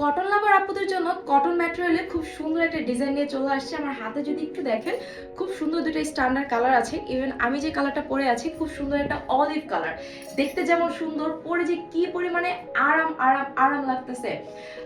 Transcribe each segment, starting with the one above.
Cotton লাভার আপুদের জন্য cotton ম্যাটেরিয়ালে খুব সুন্দর একটা ডিজাইন নিয়ে চলে আসছে। আমার হাতে যদি একটু দেখেন, খুব সুন্দর দুটো স্ট্যান্ডার্ড কালার আছে। ইভেন আমি যে কালারটা পরে আছি খুব সুন্দর একটা অলিভ কালার, দেখতে যেমন সুন্দর, পরে যে কি পরিমাণে আরাম আরাম আরাম লাগতেছে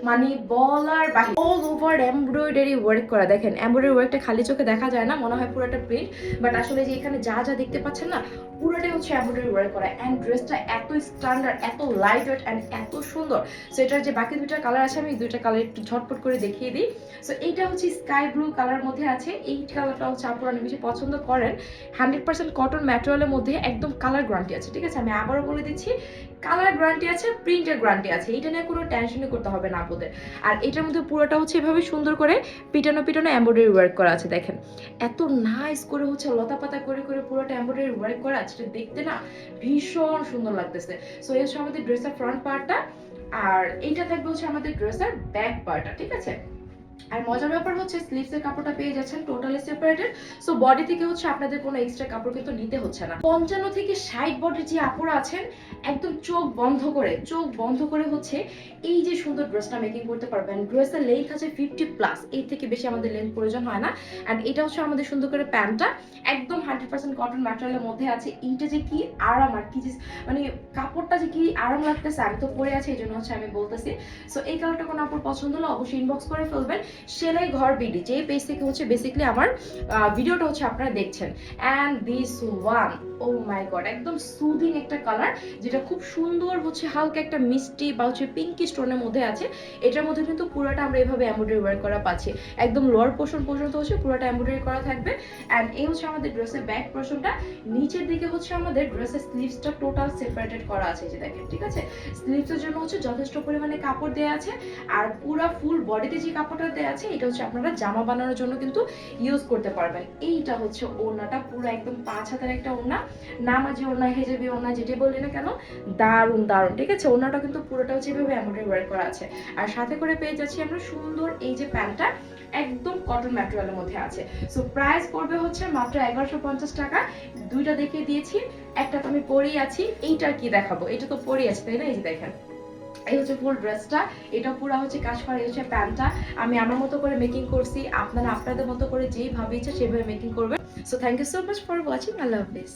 মানে বলার বাহিরে। অল ওভার এমব্রয়ডারি ওয়ার্ক করা, দেখেন এমব্রয়ডারি ওয়ার্কটা খালি চোখে দেখা যায় না, মনে হয় পুরোটা প্রিন্ট, বাট আসলে যে এখানে যা যা দেখতে পাচ্ছেন না পুরোটাই হচ্ছে এমব্রয়ডারি ওয়ার্ক করা। এন্ড ড্রেসটা এত স্ট্যান্ডার্ড, এত লাইট ওয়েট এন্ড এত সুন্দর। সো এটার যে বাকি দুইটা কালার আছে আমি দুইটা কালার একটু ঝটপট করে দেখিয়ে দিই। সো এইটা হচ্ছে স্কাই ব্লু কালার মধ্যে আছে। এই কালারটা হচ্ছে আপনারা অনেক বেশি পছন্দ করেন। 100% কটন ম্যাটেরিয়ালের মধ্যে একদম কালার গ্যারান্টি আছে, ঠিক আছে? আমি আবারও বলে দিচ্ছি, কালার গ্যারান্টি আছে, প্রিন্টের গ্যারান্টি আছে, এটা নিয়ে কোনো টেনশনই করতে হবে না আপনাদের। আর এটার মধ্যে পুরোটা হচ্ছে এভাবে সুন্দর করে পিটানো পিটানো এমব্রয়ডারি ওয়ার্ক করা আছে। দেখেন এত নাইস করে হচ্ছে লতা পাতা করে করে পুরোটা এমব্রয়ডারি ওয়ার্ক করা আছে, এটা দেখতে না ভীষণ সুন্দর লাগতেছে। সো এই হচ্ছে আমাদের ড্রেসের ফ্রন্ট পার্টটা, আর এইটা থাকবে হচ্ছে আমাদের ড্রেসের ব্যাক পার্টটা, ঠিক আছে? আর মজার ব্যাপার হচ্ছে স্লিভসের কাপড়টা পেয়ে যাচ্ছেন টোটালি সেপারেটেড। সো বডি থেকে হচ্ছে আপনাদের কোনো এক্সট্রা কাপড় কিন্তু নিতে হচ্ছে না। 55 থেকে 60 বডির যে আপুরা আছেন, একদম চোখ বন্ধ করে হচ্ছে এই যে সুন্দর ড্রেসটা মেকিং করতে পারবেন। ড্রেসের লেন্থ আছে 50+, এর থেকে বেশি আমাদের লেন্থ প্রয়োজন হয় না। এন্ড এটা হচ্ছে আমাদের সুন্দর করে প্যান্টটা, একদম 100% কটন ম্যাটেরিয়ালের মধ্যে আছে। এইটা যে কি আরাম, আর কি যে মানে কাপড়টা যে কি আরাম লাগতেছে, আমি তো পরে আছি এই জন্য হচ্ছে আমি বলতেছি। সো এই কালারটা কোনো আপুর পছন্দ হলে অবশ্যই ইনবক্স করে ফেলবেন। সেলাই ঘর বিডি যে পেজ থেকে হচ্ছে বেসিক্যালি আমার ভিডিওটা হচ্ছে আপনারা দেখছেন। And this one, oh my god, একদম সুদিং একটা কালার, যেটা খুব সুন্দর হচ্ছে হালকা একটা মিষ্টি বা হচ্ছে পিঙ্কি স্টোনের মধ্যে আছে। এটার মধ্যে কিন্তু পুরোটা আমরা এভাবে এমব্রয়ডারি ওয়ার্ক করা পাচ্ছি, একদম লোয়ার পোর্শন পর্যন্ত হচ্ছে পুরোটা এমব্রয়ডারি করা থাকবে। এন্ড এই হচ্ছে আমাদের ড্রেসের ব্যাক পোর্শনটা। নিচের দিকে হচ্ছে আমাদের ড্রেসের স্লিভসটা টোটাল সেপারেটেড করা আছে, যে দেখেন, ঠিক আছে? স্লিভসের জন্য হচ্ছে যথেষ্ট পরিমাণে কাপড় দেওয়া আছে। আর পুরো ফুল বডিতে যে কাপড়টা দেওয়া আছে এটা হচ্ছে আপনারা জামা বানানোর জন্য কিন্তু ইউজ করতে পারবেন। এইটা হচ্ছে ওড়নাটা, পুরো একদম 5 হাতের একটা ওড়না, নামাজি ওড়না, হেজাবি ওড়না, যেটা বললি না কেন, দারুন দারুন, ঠিক আছে? ওড়নাটা কিন্তু পুরোটা হচ্ছে এভাবে এমব্রয়ডারি ওয়ার্ক করা আছে। আর সাথে করে পেয়ে যাচ্ছি আমরা সুন্দর এই যে প্যান্টটা, একদম কটন ম্যাটেরিয়ালের মধ্যে আছে। সো প্রাইস পড়বে হচ্ছে মাত্র 1150 টাকা। দুইটা দেখিয়ে দিয়েছি, একটা তো আমি পরেই আছি, এইটার কি দেখাবো? এটা তো পরেই আছে, তাই না? এই যে দেখেন, এই হচ্ছে ফুল ড্রেসটা, এটা পুরো হচ্ছে কাজ করা। এই হচ্ছে প্যান্টটা, আমি আমার মতো করে মেকিং করছি, আপনারা আপনাদের মতো করে যেইভাবে ইচ্ছা সেভাবে মেকিং করবেন। So thank you so much for watching, আল্লাহ হাফেজ।